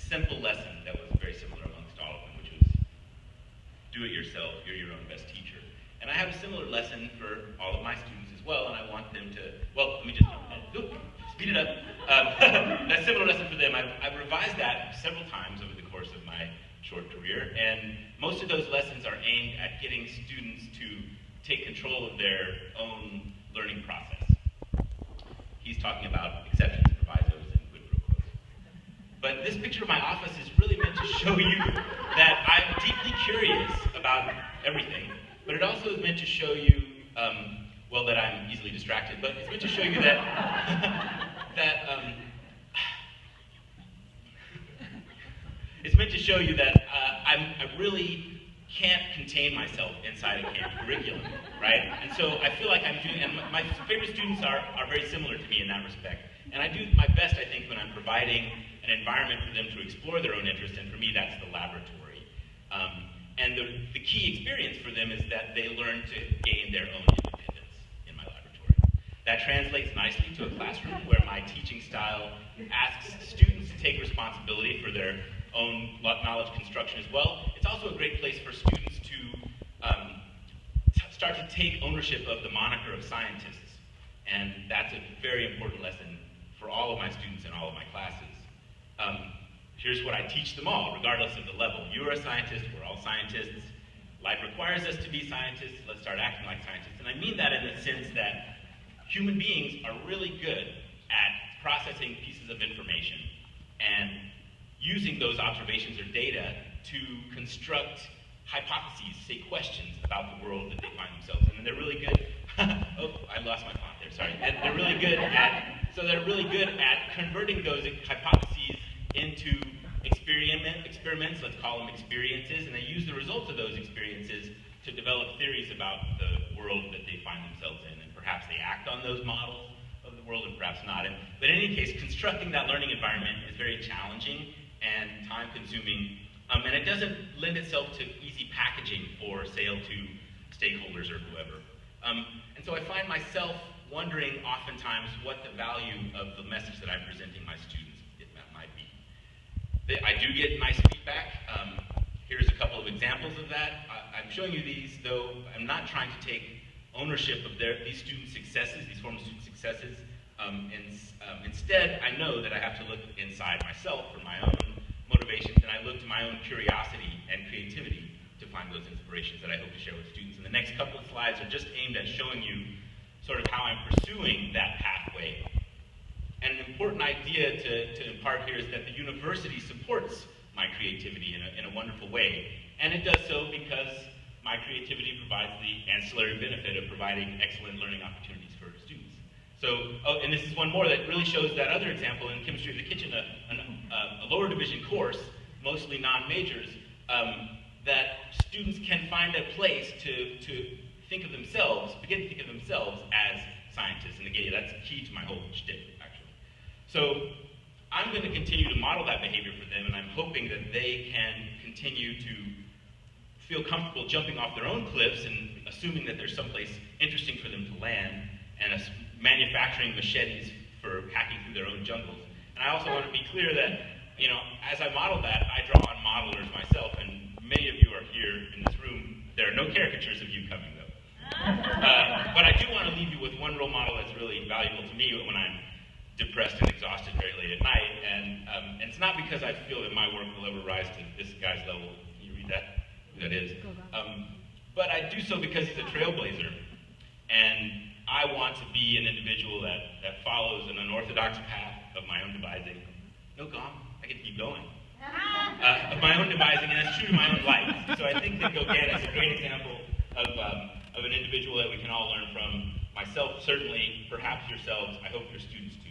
simple lesson that was very similar amongst all of them, which was do it yourself, you're your own best teacher. And I have a similar lesson for all of my students as well, and I want them to, well, let me just speed it up. That similar lesson for them, I've revised that several times over the course of my short career, and most of those lessons are aimed at getting students to take control of their own learning process. He's talking about exceptions, provisos, and quid pro quos. But this picture of my office is really meant to show you that I'm deeply curious about everything, but it also is meant to show you, well, that I'm easily distracted, but it's meant to show you that, it's meant to show you that I really can't contain myself inside a camp curriculum, right? And so I feel like I'm doing, and my favorite students are very similar to me in that respect. And I do my best, I think, when I'm providing an environment for them to explore their own interests, and for me that's the laboratory. And the key experience for them is that they learn to gain their own independence in my laboratory. That translates nicely to a classroom where my teaching style asks students to take responsibility for their own knowledge construction as well. It's also a great place for students to start to take ownership of the moniker of scientists. And that's a very important lesson for all of my students in all of my classes. Here's what I teach them all, regardless of the level. You are a scientist, we're all scientists. Life requires us to be scientists, let's start acting like scientists. And I mean that in the sense that human beings are really good at processing pieces of information and using those observations or data to construct hypotheses, say questions about the world that they find themselves in. And they're really good, oh, I lost my thought there, sorry. And they're really good at converting those hypotheses into experiments, let's call them experiences, and they use the results of those experiences to develop theories about the world that they find themselves in. And perhaps they act on those models of the world and perhaps not. But in any case, constructing that learning environment is very challenging and time-consuming, and it doesn't lend itself to easy packaging for sale to stakeholders or whoever. And so I find myself wondering oftentimes what the value of the message that I'm presenting my students might be. I do get nice feedback. Here's a couple of examples of that. I'm showing you these, though I'm not trying to take ownership of these student successes, these former student successes. Instead, I know that I have to look inside myself for my own motivations, and I look to my own curiosity and creativity to find those inspirations that I hope to share with students. And the next couple of slides are just aimed at showing you sort of how I'm pursuing that pathway. And an important idea to impart here is that the university supports my creativity in a wonderful way. And it does so because my creativity provides the ancillary benefit of providing excellent learning opportunities for students. So, and this is one more that really shows that other example in Chemistry of the Kitchen, a lower division course, mostly non-majors, that students can find a place to think of themselves, begin to think of themselves as scientists. And again, that's key to my whole shtick, actually. So I'm going to continue to model that behavior for them, and I'm hoping that they can continue to feel comfortable jumping off their own cliffs and assuming that there's someplace interesting for them to land, and manufacturing machetes for hacking through their own jungles. And I also want to be clear that, as I model that, I draw on modelers myself, and many of you are here in this room. There are no caricatures of you coming, though. But I do want to leave you with one role model that's really valuable to me when I'm depressed and exhausted very late at night, and it's not because I feel that my work will ever rise to this guy's level. Can you read that? Who that is? But I do so because he's a trailblazer, and I want to be an individual that follows an unorthodox path of my own devising. No, I can keep going. Of my own devising, and it's true to my own life. So I think that Gauguin is a great example of an individual that we can all learn from. Myself, certainly, perhaps yourselves, I hope your students too.